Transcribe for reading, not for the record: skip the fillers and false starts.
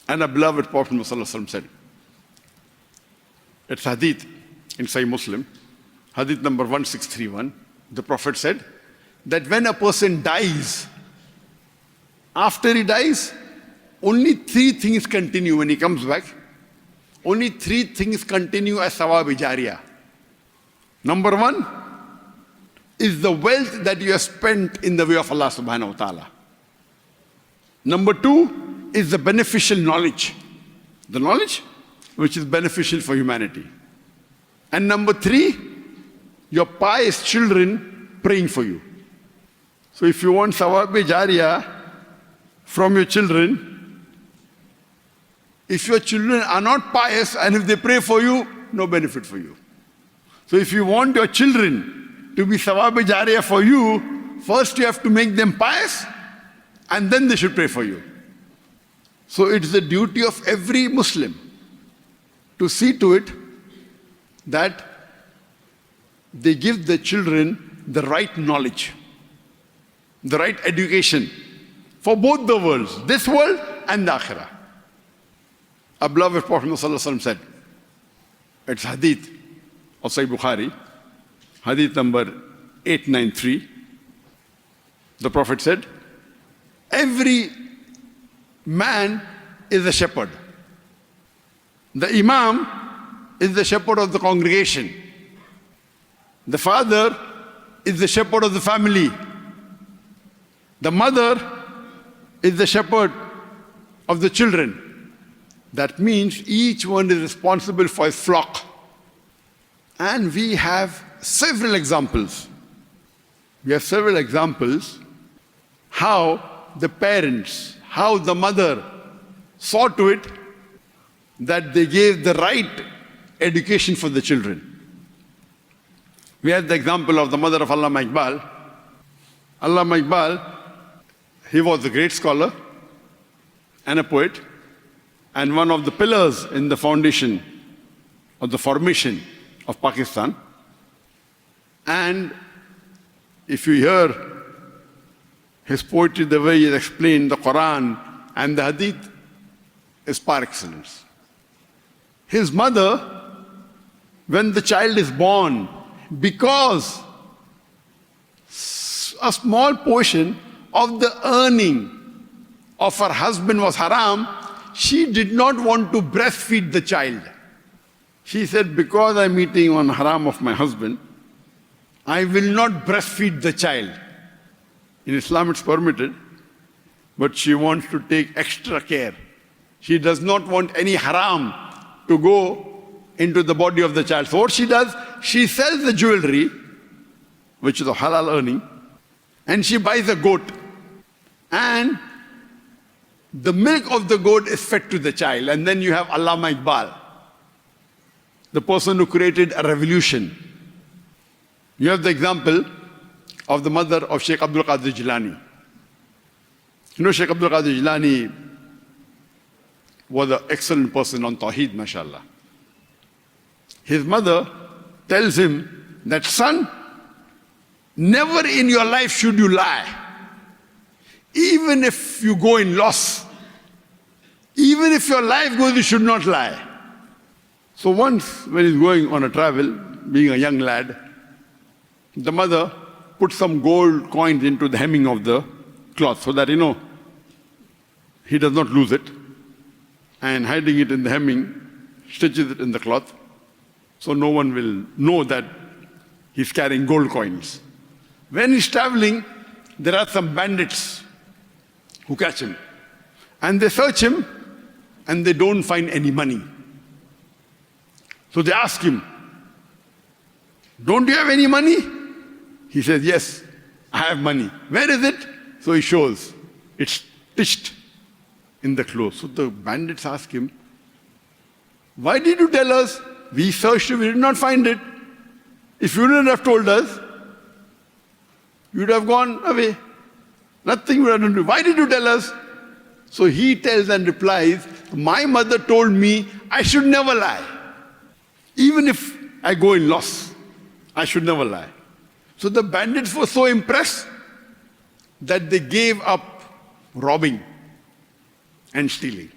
And our beloved Prophet Muhammad said, it's hadith in Sahih Muslim, hadith number 1631, the Prophet said that when a person dies, after he dies, only 3 things continue when he comes back. Only 3 things continue as Sadaqah Jaariyah. Number 1 is the wealth that you have spent in the way of Allah subhanahu wa ta'ala. Number 2 is the beneficial knowledge. The knowledge which is beneficial for humanity. And number 3, your pious children praying for you. So if you want Sadaqah Jaariyah from your children, if your children are not pious and if they pray for you, no benefit for you. So if you want your children to be Sadaqah Jaariyah for you, first you have to make them pious and then they should pray for you. So it's the duty of every Muslim to see to it that they give the children the right knowledge, the right education for both the worlds, this world and the akhirah. Our beloved Prophet ﷺ said, it's hadith of Sahih Bukhari, hadith number 893. The Prophet said, every man is a shepherd. The imam is the shepherd of the congregation. The father is the shepherd of the family. The mother is the shepherd of the children. That means each one is responsible for his flock. And we have several examples. We have several examples how the parents, how the mother saw to it that they gave the right education for the children. We have the example of the mother of Allama Iqbal. Allama Iqbal, he was a great scholar and a poet, and one of the pillars in the foundation of the formation of Pakistan. And if you hear his poetry, the way he explained the Quran and the Hadith, is par excellence. His mother, when the child is born, because a small portion of the earning of her husband was haram, she did not want to breastfeed the child. She said, because I'm eating on haram of my husband, I will not breastfeed the child. In Islam it's permitted, but she wants to take extra care. She does not want any haram to go into the body of the child. So what she does, she sells the jewelry, which is a halal earning, and she buys a goat. And the milk of the goat is fed to the child. And then you have Allama Iqbal, the person who created a revolution. You have the example of the mother of Sheikh Abdul Qadir Jilani. You know, Sheikh Abdul Qadir Jilani was an excellent person on Tawheed, mashallah. His mother tells him that, son, never in your life should you lie. Even if you go in loss, even if your life goes, you should not lie. So once when he's going on a travel, being a young lad, the mother put some gold coins into the hemming of the cloth so that, he does not lose it. And hiding it in the hemming, stitches it in the cloth, so no one will know that he's carrying gold coins. When he's traveling, there are some bandits who catch him. And they search him, and they don't find any money. So they ask him, don't you have any money? He says, yes, I have money. Where is it? So he shows. It's stitched in the clothes. So the bandits ask him, why did you tell us? We searched you, we did not find it. If you didn't have told us, you would have gone away. Nothing would have done to you. Why did you tell us? So he tells and replies, my mother told me I should never lie. Even if I go in loss, I should never lie. So the bandits were so impressed that they gave up robbing and stealing.